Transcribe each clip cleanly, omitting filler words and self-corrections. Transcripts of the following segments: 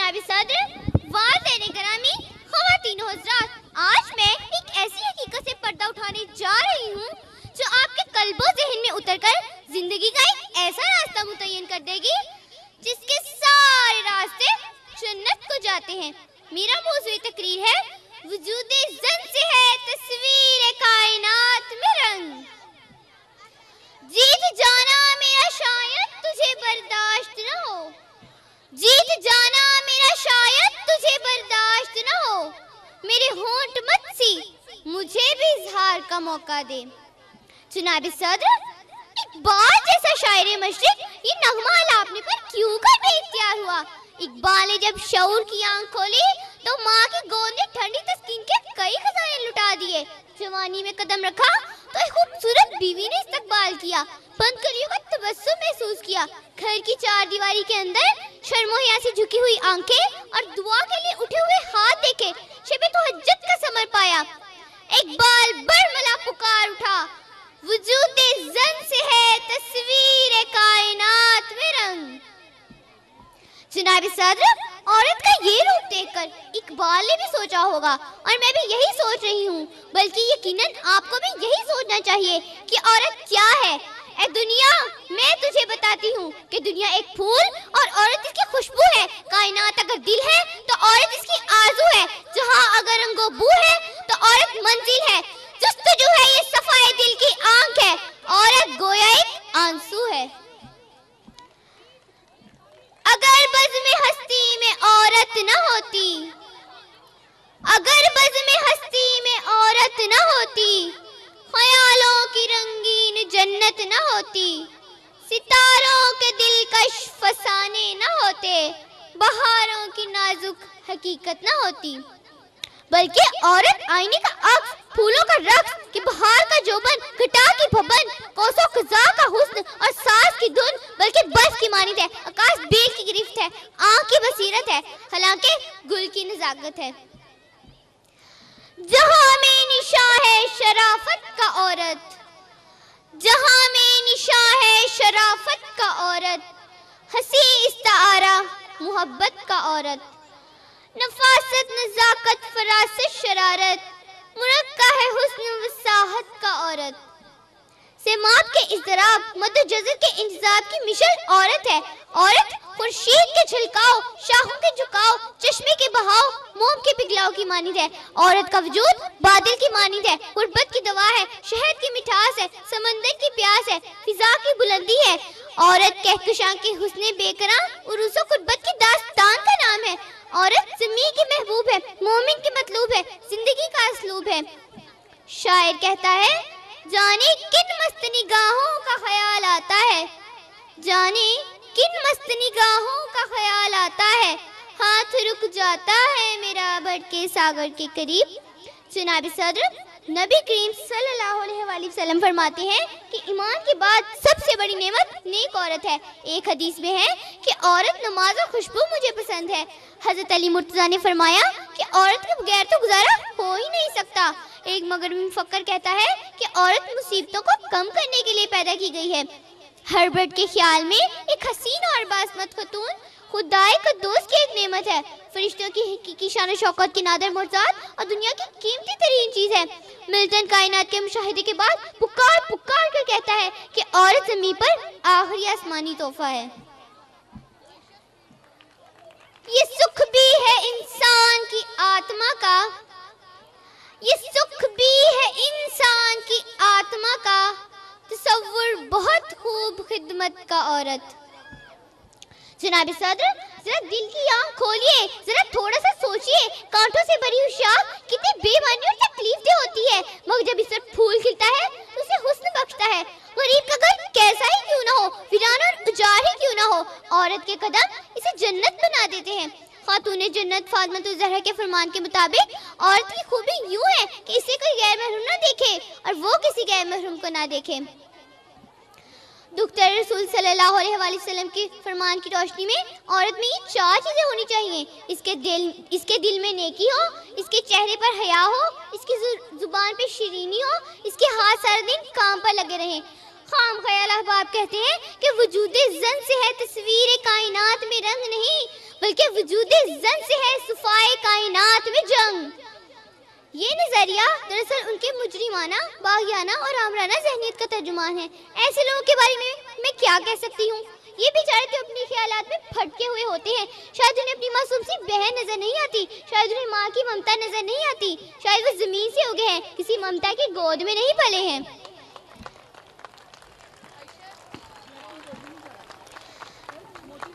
जनाब सदर, वाज़ेन गरामी, ख़वातीन हज़रात, आज मैं एक ऐसी हकीकत से पर्दा उठाने जा रही हूँ जो आपके कल्बो ज़हन में उतरकर जिंदगी का एक ऐसा रास्ता मुतय्यन कर देगी जिसके सारे रास्ते जन्नत को जाते हैं। मेरा मौज़ूए तकरीर है वजूदे ज़न से है तस्वीर कायनात में रंग। जीत जाना मेरा शायद तुझे बर्दाश्त न हो, जीत जाना मेरा शायद तुझे बर्दाश्त न हो, मेरे होंठ मत सी मुझे भी इजहार का मौका दे। जनाब सदर, इकबाल जैसा शायर मशरिक ये नगमा अलापने पर क्यों कर बेइख्तियार हुआ। इकबाल ने जब शऊर की आंख खोली तो माँ की गोद ने ठंडी तस्कीन के कई खजाने लुटा दिए। जवानी में कदम रखा तो एक खूबसूरत बीवी ने इस्तकबाल किया, बंद कलियों का तबस्सुम महसूस किया। घर की चार दीवारी के अंदर शर्मोहिया से झुकी हुई आंखें और दुआ के लिए उठे हुए हाथ देखे शब तहज्जुद का समर पाया। इकबाल बरमला पुकार उठा, वजूदे ज़न से है तस्वीर कायनात में रंग। जनाब सदर, औरत का ये रूप देखकर इकबाल ने भी सोचा होगा और मैं भी यही सोच रही हूँ, बल्कि यकीनन आपको भी यही सोचना चाहिए कि औरत क्या है। ऐ दुनिया, मैं तुझे बताती हूँ कि दुनिया एक फूल और औरत इसकी खुशबू है। कायनात अगर दिल है तो औरत इसकी आरज़ू है। जहाँ अगर रंगो बू है तो औरत मंजिल है। जुस्तजू है ये सफाए दिल की आंख है, औरत गोया एक आंसू है। अगर बज़्म हस्ती में औरत न होती, अगर बज़्म हस्ती में औरत न होती, ख्यालों की रंगीन जन्नत न होती, सितारों के दिलकश फसाने न होते, बहारों की नाजुक हकीकत न होती, बल्कि औरत आईने का अक्स, फूलों का रक्स कि बहार का जोबन, घटा की भवन, कोसो खजा का हुस्न और सास की धुन, बल्कि बर्फ की मानिद है, आकाश बेल की गिरफ्त है, आँख की बसीरत है, हालांकि गुल की नजाकत है। जहाँ में निशा है शराफत का औरत, जहाँ में निशा है शराफत का औरत, हंसी इस्तारा मोहब्बत का औरत, नफासत नजाकत फरासत शरारत, मुरक्का है हुस्न वसाहत का औरत, सेमाब के इज़्तिराब मद्दो जज़र के इंतज़ाब की मिशल औरत है। औरत खुर्शीद के झलकाओ, शाहों के झुकाओ, चश्मे के बहाव, मोम के पिघलाव की मानिद है। औरत का वजूद बादल की मानिद है, गुर्बत की दवा है, शहद की मिठास है, समंदर की प्यास है, फिजा की बुलंदी है। औरत कहकशां के हुस्ने बेकरां, उरूसो कुर्बत की दास्तान का नाम है। औरत ज़मीं की महबूब है, मोमिन की मतलूब है, जिंदगी का असलूब है। शायर कहता है, जाने किन मस्त निगाहों का ख्याल आता है, जाने किन मस्त निगाहों का ख्याल आता है, हाथ रुक जाता है मेरा बढ़ के सागर के करीब। जनाब सदर, नबी करीम सल्लल्लाहु अलैहि वसल्लम फरमाते हैं कि ईमान के बाद सबसे बड़ी नेमत नेक औरत है। एक हदीस में है कि औरत नमाज और खुशबू मुझे पसंद है। हजरत अली मुर्तज़ा ने फरमाया कि औरत के बगैर तो गुजारा हो ही नहीं सकता। एक मगरबी मुफक्कर कहता है कि औरत मुसीबतों को कम करने के लिए पैदा की गई है। हर्बर्ट के ख्याल में एक हसीन और बासमत खतून खुदाए कद्दूस की एक नेमत है, फरिश्तों की हकीकी शान शौकत की नादर मुर्जात और दुनिया की कीमती तरीन चीज है। मिल्टन कायनात के मुशाहिदे के बाद पुकार पुकार कर कहता है कि औरत ज़मीन पर आखिरी आसमानी तोहफा है। ये सुख भी है इंसान की आत्मा का, ये सुख भी है इंसान की आत्मा का, तसव्वुर बहुत खूब खिदमत का औरत। जनाब सदर, जरा दिल की आंख खोलिए, जरा थोड़ा सा सोचिए, कांटों से भरी हुई शाख कितनी बेमानी और तकलीफदेह होती है, मगर जब इस पर फूल खिलता है तो उसे हुस्न बख्शता है। गरीब का घर कैसा ही क्यों ना हो, वीरान और उजाड़ ही क्यों ना हो, औरत के कदम इसे जन्नत बना देते हैं। खातून जन्नत फातिमा ज़हरा के फरमान के मुताबिक औरत की खूबी यूं है कि इसे कोई गैर महरूम ना देखे और वो किसी गैर महरूम को ना देखे। दुख्तर रसूल सल्लल्लाहु अलैहि वसल्लम के फरमान की रोशनी में औरत में ये चार चीज़ें होनी चाहिए। इसके दिल में नेकी हो, इसके चेहरे पर हया हो, इसकी जुबान पे शीरीनी हो, इसके हाथ सारा दिन काम पर लगे रहें। خام خیال احباب کہتے ہیں کہ وجود زن سے ہے تصویر کائنات میں رنگ نہیں، بلکہ وجود زن سے ہے صفائے کائنات میں جنگ۔ یہ نظریہ دراصل ان کے مجرمانہ، باغیانہ اور آمرانہ ذہنیت کا ترجمان ہے۔ ایسے لوگوں کے بارے میں کیا کہہ سکتی ہوں؟ یہ بیچارے تو اپنے خیالات میں پھٹکے ہوئے ہوتے ہیں۔ شاید انہیں اپنی معصوم سی بہن نظر نہیں آتی، شاید انہیں ماں کی ممتا نظر نہیں آتی، شاید وہ زمین سے اگے ہیں، کسی ممتا کی گود میں نہیں پلے ہیں۔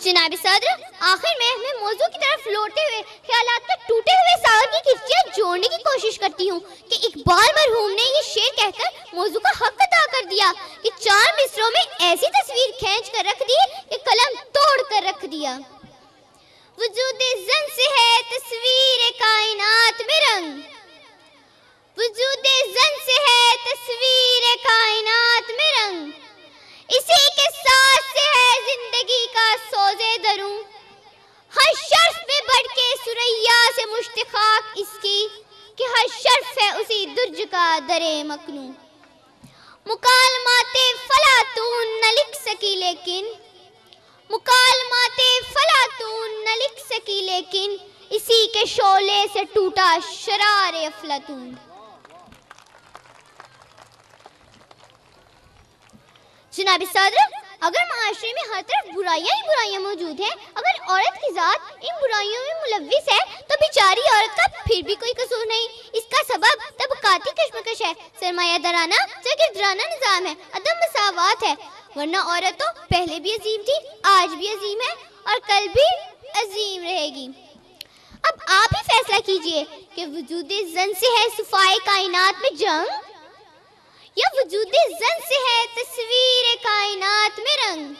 جناب صدر، آخر میں موضوع کی طرف لوٹتے ہوئے خیالات کے ٹوٹے ہوئے ساغر کی کشتیاں جوڑنے کی کوشش کرتی ہوں کہ اقبال مرحوم نے یہ شعر کہہ کر موضوع کا حق ادا کر دیا کہ 4 مصروں میں ایسی تصویر کھینچ کر رکھ دی کہ قلم توڑ کر رکھ دیا۔ وجود زن سے ہے تصویر کائنات میں رنگ، وجود زن سے ہے تصویر کائنات میں رنگ، اسی کے ساتھ سے ہے زندگی کا سوزے دروں، ہر شرف میں بڑھ کے سریا سے مشتخاک اس کی کہ ہر شرف ہے اسی درج کا درے مکنوں۔ مکالمات فلاطون نہ لکھ سکی لیکن، مکالمات فلاطون نہ لکھ سکی لیکن، اسی کے شعلے سے ٹوٹا شرار افلاطون۔ جناب صدر، اگر معاشرے میں ہر طرف برائیاں ہی برائیاں موجود ہیں، اگر عورت کی ذات ان برائیوں میں ملوث ہے تو بیچاری عورت کا پھر بھی کوئی قصور نہیں۔ اس کا سبب طبقاتی کشمکش ہے، سرمایہ دارانہ جاگیردارانہ نظام ہے، عدم مساوات ہے، ورنہ عورت تو پہلے بھی عظیم تھی، آج بھی عظیم ہے اور کل بھی عظیم رہے گی۔ اب آپ ہی فیصلہ کیجئے کہ وجود زن سے ہے صفائے کائنات میں جنگ، یا وجود زن سے ہے تصویر کائنات میں رنگ۔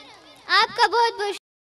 آپ کا بہت بہت